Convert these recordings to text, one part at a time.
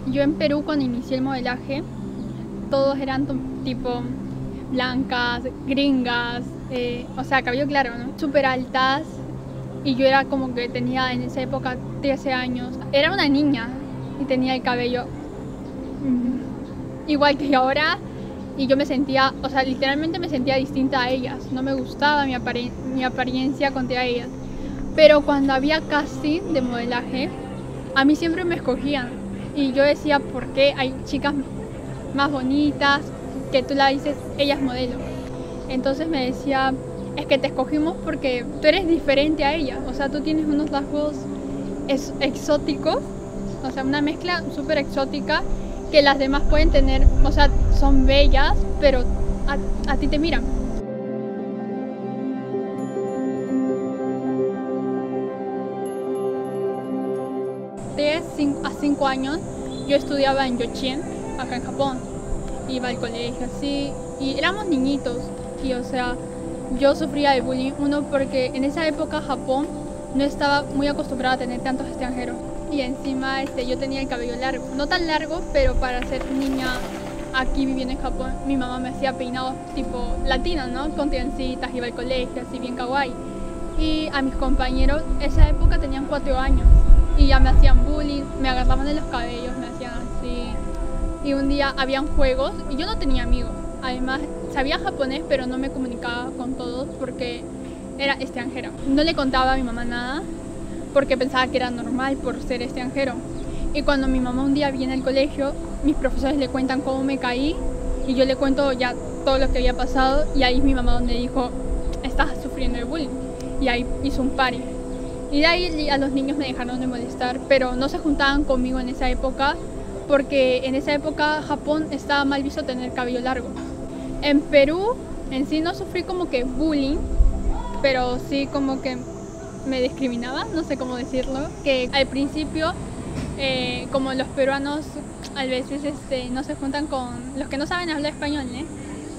Yo en Perú cuando inicié el modelaje, todos eran tipo blancas, gringas, o sea, cabello claro, ¿no? Súper altas. Y yo era como que tenía en esa época 13 años. Era una niña y tenía el cabello igual que ahora. Y yo me sentía, o sea, literalmente me sentía distinta a ellas. No me gustaba mi apariencia contra ellas. Pero cuando había casting de modelaje, a mí siempre me escogían. Y yo decía, ¿por qué hay chicas más bonitas que tú la dices, ella es modelo? Entonces me decía, es que te escogimos porque tú eres diferente a ella. O sea, tú tienes unos rasgos exóticos, o sea, una mezcla súper exótica que las demás pueden tener, o sea, son bellas, pero a ti te miran. De 5 años yo estudiaba en Yochien, acá en Japón. Iba al colegio así y éramos niñitos y o sea, yo sufría de bullying, uno porque en esa época Japón no estaba muy acostumbrada a tener tantos extranjeros y encima yo tenía el cabello largo, no tan largo, pero para ser niña aquí viviendo en Japón, mi mamá me hacía peinados tipo latinos, ¿no? Con trencitas, iba al colegio así bien kawaii. Y a mis compañeros esa época tenían 4 años y ya me hacían bullying, me agarraban de los cabellos, me hacían así. Y un día habían juegos y yo no tenía amigos. Además, sabía japonés, pero no me comunicaba con todos porque era extranjera. No le contaba a mi mamá nada porque pensaba que era normal por ser extranjero. Y cuando mi mamá un día viene al colegio, mis profesores le cuentan cómo me caí y yo le cuento ya todo lo que había pasado y ahí mi mamá me dijo, estás sufriendo de bullying. Y ahí hizo un party. Y de ahí a los niños me dejaron de molestar, pero no se juntaban conmigo en esa época porque en esa época Japón estaba mal visto tener cabello largo. En Perú en sí no sufrí como que bullying, pero sí como que me discriminaba, no sé cómo decirlo, que al principio como los peruanos a veces no se juntan con los que no saben hablar español, ¿eh?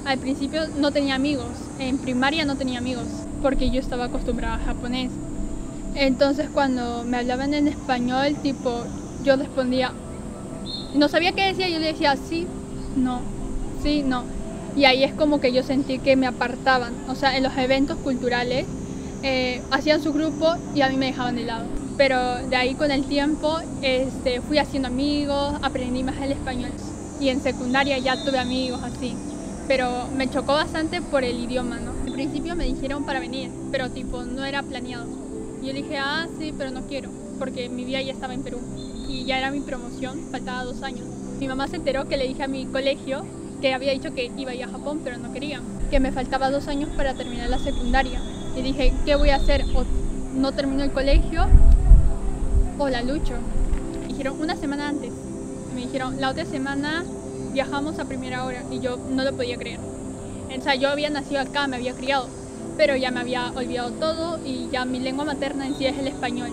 Al principio no tenía amigos, en primaria no tenía amigos porque yo estaba acostumbrada a japonés. Entonces cuando me hablaban en español, tipo, yo respondía, no sabía qué decía, yo le decía sí, no, sí, no. Y ahí es como que yo sentí que me apartaban, o sea, en los eventos culturales hacían su grupo y a mí me dejaban de lado. Pero de ahí con el tiempo fui haciendo amigos, aprendí más el español y en secundaria ya tuve amigos así. Pero me chocó bastante por el idioma, ¿no? Al principio me dijeron para venir, pero tipo no era planeado. Yo le dije, ah, sí, pero no quiero, porque mi vida ya estaba en Perú y ya era mi promoción, faltaba 2 años. Mi mamá se enteró que le dije a mi colegio que había dicho que iba a ir a Japón, pero no quería, que me faltaba 2 años para terminar la secundaria. Y dije, ¿qué voy a hacer? O no termino el colegio o la lucho. Dijeron una semana antes. Me dijeron, la otra semana viajamos a primera hora y yo no lo podía creer. O sea, yo había nacido acá, me había criado, pero ya me había olvidado todo y ya mi lengua materna en sí es el español.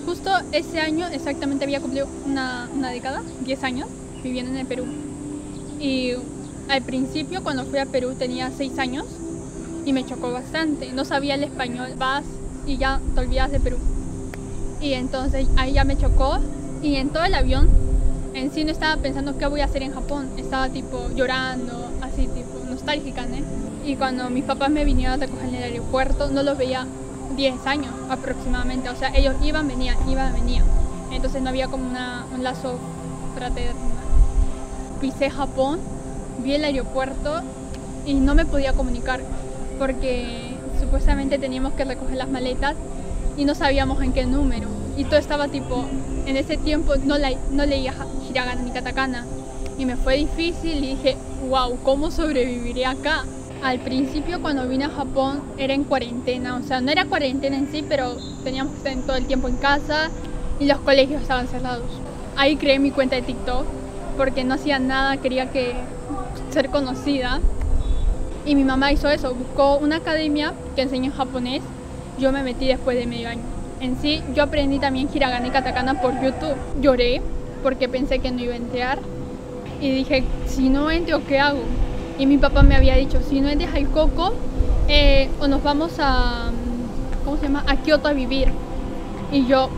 Justo ese año exactamente había cumplido una década, 10 años, viviendo en el Perú. Y al principio cuando fui a Perú tenía 6 años y me chocó bastante. No sabía el español, vas y ya te olvidas de Perú. Y entonces ahí ya me chocó y en todo el avión en sí no estaba pensando qué voy a hacer en Japón. Estaba tipo llorando, así tipo nostálgica, ¿no? Y cuando mis papás me vinieron a recoger en el aeropuerto, no los veía 10 años aproximadamente. O sea, ellos iban, venían. Entonces no había como un lazo fraterno. Pisé Japón, vi el aeropuerto y no me podía comunicar porque supuestamente teníamos que recoger las maletas y no sabíamos en qué número. Y todo estaba tipo, en ese tiempo no leía hiragana ni katakana. Y me fue difícil y dije, wow, ¿cómo sobreviviré acá? Al principio cuando vine a Japón era en cuarentena, o sea, no era cuarentena en sí, pero teníamos que estar todo el tiempo en casa y los colegios estaban cerrados. Ahí creé mi cuenta de TikTok porque no hacía nada, quería ser conocida. Y mi mamá hizo eso, buscó una academia que enseña japonés. Yo me metí después de medio año. En sí, yo aprendí también hiragana y katakana por YouTube. Lloré porque pensé que no iba a entrar. Y dije, si no entro, ¿qué hago? Y mi papá me había dicho, si no entras al Coco, o nos vamos a, ¿cómo se llama? A Kioto a vivir. Y yo,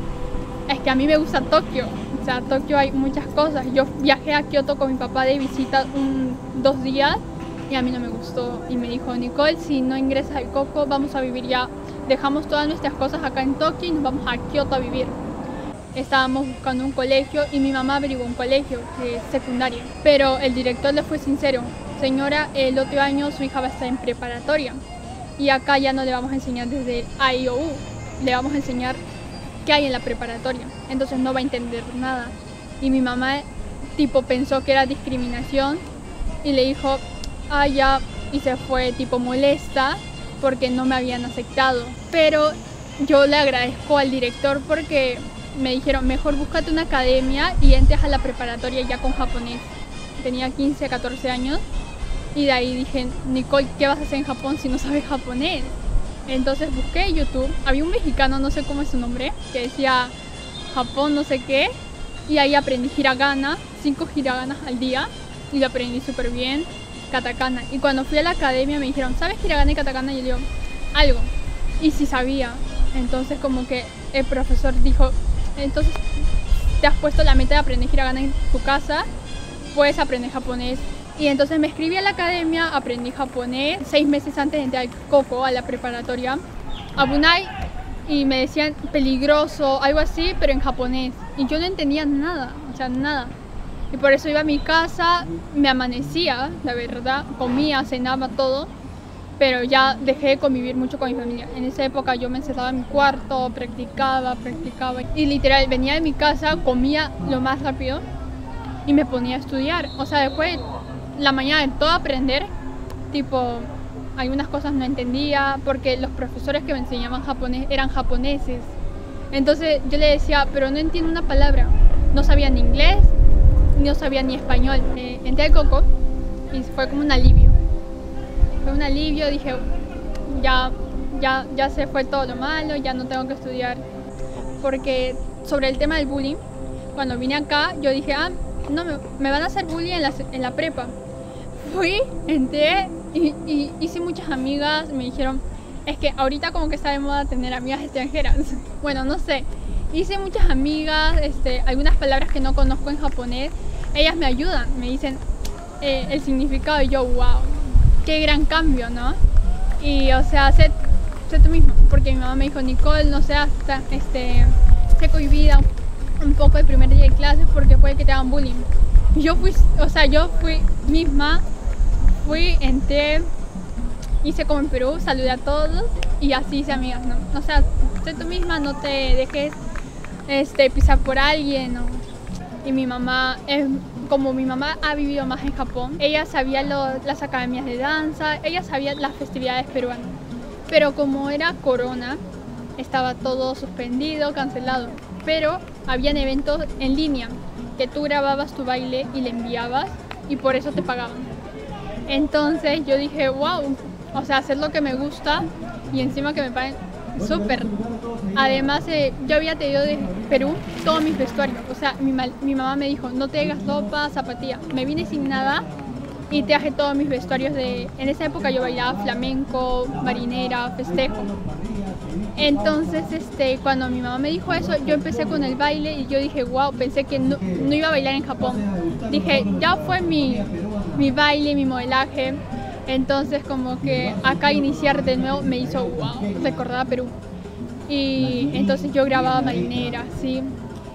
es que a mí me gusta Tokio. sea, Tokio hay muchas cosas. Yo viajé a Kioto con mi papá de visita 2 días y a mí no me gustó. Y me dijo, Nicole, si no ingresas al Coco, vamos a vivir ya. Dejamos todas nuestras cosas acá en Tokio y nos vamos a Kioto a vivir. Estábamos buscando un colegio y mi mamá averiguó un colegio secundaria. Pero el director le fue sincero. Señora, el otro año su hija va a estar en preparatoria. Y acá ya no le vamos a enseñar desde A, I, O, U. Le vamos a enseñar qué hay en la preparatoria. Entonces no va a entender nada. Y mi mamá tipo pensó que era discriminación y le dijo, ya, y se fue tipo molesta porque no me habían aceptado. Pero yo le agradezco al director porque me dijeron, mejor búscate una academia y entres a la preparatoria ya con japonés. Tenía 15, 14 años y de ahí dije, Nicole, ¿qué vas a hacer en Japón si no sabes japonés? Entonces busqué en YouTube, había un mexicano, no sé cómo es su nombre, que decía Japón no sé qué, y ahí aprendí hiragana, 5 hiraganas al día, y lo aprendí súper bien, katakana. Y cuando fui a la academia me dijeron, ¿sabes hiragana y katakana? Y yo digo, algo, y sí sabía. Entonces como que el profesor dijo, entonces te has puesto la meta de aprender hiragana en tu casa, puedes aprender japonés. Y entonces me inscribí a la academia, aprendí japonés 6 meses antes de entrar al Coco, a la preparatoria, a Bunai, y me decían peligroso, algo así, pero en japonés. Y yo no entendía nada, o sea, nada. Y por eso iba a mi casa, me amanecía, la verdad, comía, cenaba, todo, pero ya dejé de convivir mucho con mi familia. En esa época yo me encerraba en mi cuarto, practicaba, y literal venía de mi casa, comía lo más rápido y me ponía a estudiar. O sea, después la mañana de todo aprender, tipo, algunas cosas no entendía porque los profesores que me enseñaban japonés eran japoneses. Entonces yo le decía, pero no entiendo una palabra. No sabía ni inglés, no sabía ni español. Entré al Coco y fue como un alivio. Fue un alivio, dije, ya se fue todo lo malo, ya no tengo que estudiar. Porque sobre el tema del bullying, cuando vine acá, yo dije, no, me van a hacer bullying en la prepa. Fui, entré y hice muchas amigas, me dijeron, es que ahorita como que está de moda tener amigas extranjeras. Bueno, no sé, hice muchas amigas, algunas palabras que no conozco en japonés, ellas me ayudan, me dicen el significado y yo, wow, qué gran cambio, ¿no? Y o sea, sé tú mismo, porque mi mamá me dijo, Nicole, no seas sé cohibida un poco el primer día de clases porque puede que te hagan bullying. Yo fui misma, entré, hice como en Perú, saludé a todos y así hice amigas, ¿no? O sea, sé tú misma, no te dejes pisar por alguien, ¿no? Y mi mamá, como mi mamá ha vivido más en Japón, ella sabía las academias de danza, ella sabía las festividades peruanas. Pero como era corona, estaba todo suspendido, cancelado. Pero habían eventos en línea, que tú grababas tu baile y le enviabas y por eso te pagaban. Entonces yo dije, wow, o sea, hacer lo que me gusta y encima que me paguen, súper. Además, yo había traído de Perú todos mis vestuarios. O sea, mi mamá me dijo, no te hagas ropa, zapatilla. Me vine sin nada y traje todos mis vestuarios En esa época yo bailaba flamenco, marinera, festejo. Entonces, cuando mi mamá me dijo eso, yo empecé con el baile y yo dije, wow, pensé que no iba a bailar en Japón. Dije, ya fue mi baile, mi modelaje. Entonces, como que acá iniciar de nuevo me hizo, wow, recordar a Perú. Y entonces yo grababa marinera, ¿sí?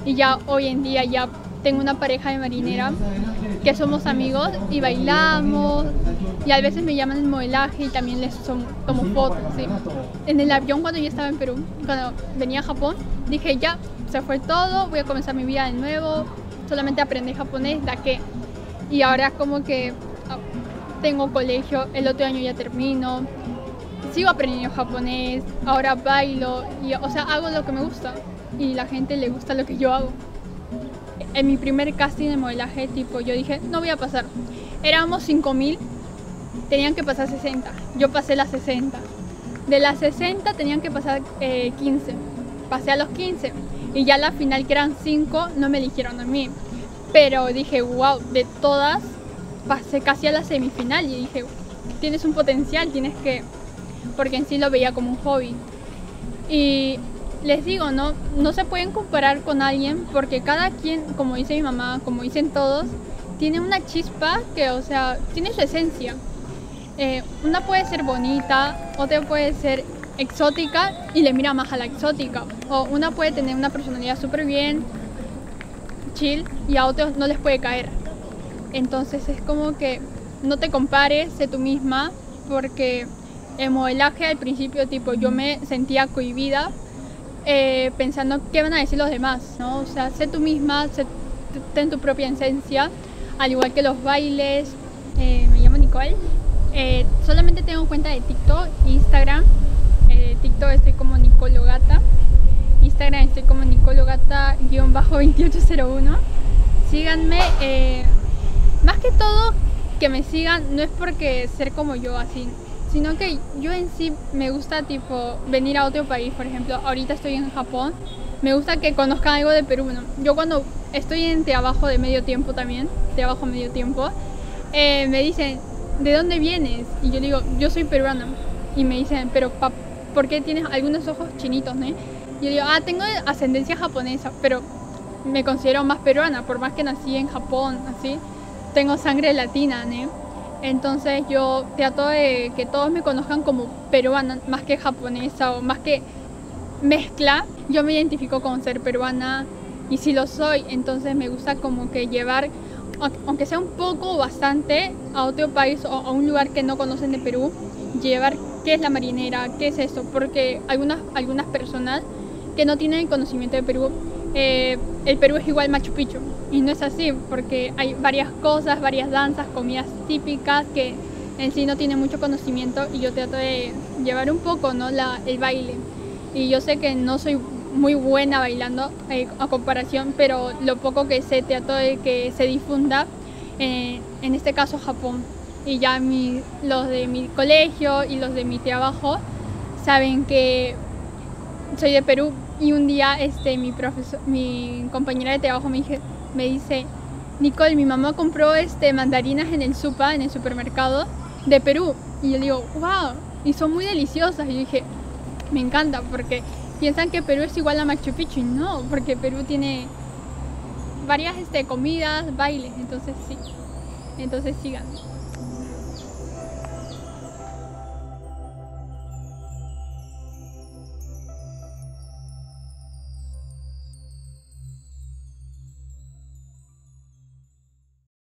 Y ya hoy en día ya tengo una pareja de marinera que somos amigos y bailamos y a veces me llaman en modelaje y también les tomo fotos, ¿sí? En el avión cuando yo estaba en Perú, cuando venía a Japón, dije ya, se fue todo, voy a comenzar mi vida de nuevo, solamente aprendí japonés, ¿da qué? Y ahora como que tengo colegio, el otro año ya termino, sigo aprendiendo japonés, ahora bailo, y, o sea, hago lo que me gusta y la gente le gusta lo que yo hago. En mi primer casting de modelaje, tipo, yo dije, no voy a pasar. Éramos 5000, tenían que pasar 60. Yo pasé las 60. De las 60 tenían que pasar 15. Pasé a los 15. Y ya la final, que eran 5, no me eligieron a mí. Pero dije, wow, de todas, pasé casi a la semifinal. Y dije, tienes un potencial, tienes que... Porque en sí lo veía como un hobby. Y les digo, no se pueden comparar con alguien porque cada quien, como dice mi mamá, como dicen todos, tiene una chispa que, o sea, tiene su esencia. Una puede ser bonita, otra puede ser exótica y le mira más a la exótica. O una puede tener una personalidad súper bien, chill, y a otros no les puede caer. Entonces es como que no te compares, sé tú misma, porque el modelaje al principio, tipo, yo me sentía cohibida pensando qué van a decir los demás, ¿no? O sea, sé tú misma, ten tu propia esencia, al igual que los bailes. Me llamo Nicole, solamente tengo cuenta de TikTok, Instagram. TikTok estoy como Nicologata, Instagram estoy como Nicologata-2801. Síganme, más que todo que me sigan, no es porque ser como yo así, sino que yo en sí me gusta tipo venir a otro país. Por ejemplo, ahorita estoy en Japón, me gusta que conozcan algo de Perú, ¿no? Yo cuando estoy en trabajo de medio tiempo también, trabajo medio tiempo, me dicen, ¿de dónde vienes? Y yo digo, yo soy peruana. Y me dicen, pero ¿por qué tienes algunos ojos chinitos, no? Y yo digo, tengo ascendencia japonesa, pero me considero más peruana, por más que nací en Japón, así, tengo sangre latina, ¿no? Entonces yo trato de que todos me conozcan como peruana, más que japonesa o más que mezcla. Yo me identifico con ser peruana y si lo soy, entonces me gusta como que llevar, aunque sea un poco o bastante, a otro país o a un lugar que no conocen de Perú, llevar qué es la marinera, qué es esto, porque algunas personas que no tienen conocimiento de Perú, el Perú es igual Machu Picchu, y no es así, porque hay varias cosas, varias danzas, comidas típicas que en sí no tienen mucho conocimiento, y yo trato de llevar un poco, ¿no? el baile. Y yo sé que no soy muy buena bailando a comparación, pero lo poco que sé trato de que se difunda, en este caso Japón. Y ya los de mi colegio y los de mi trabajo saben que soy de Perú. Y un día mi compañera de trabajo me dice, Nicole, mi mamá compró mandarinas en el supermercado de Perú. Y yo digo, wow, y son muy deliciosas. Y yo dije, me encanta, porque piensan que Perú es igual a Machu Picchu, y no, porque Perú tiene varias comidas, bailes, entonces sí, entonces síganme.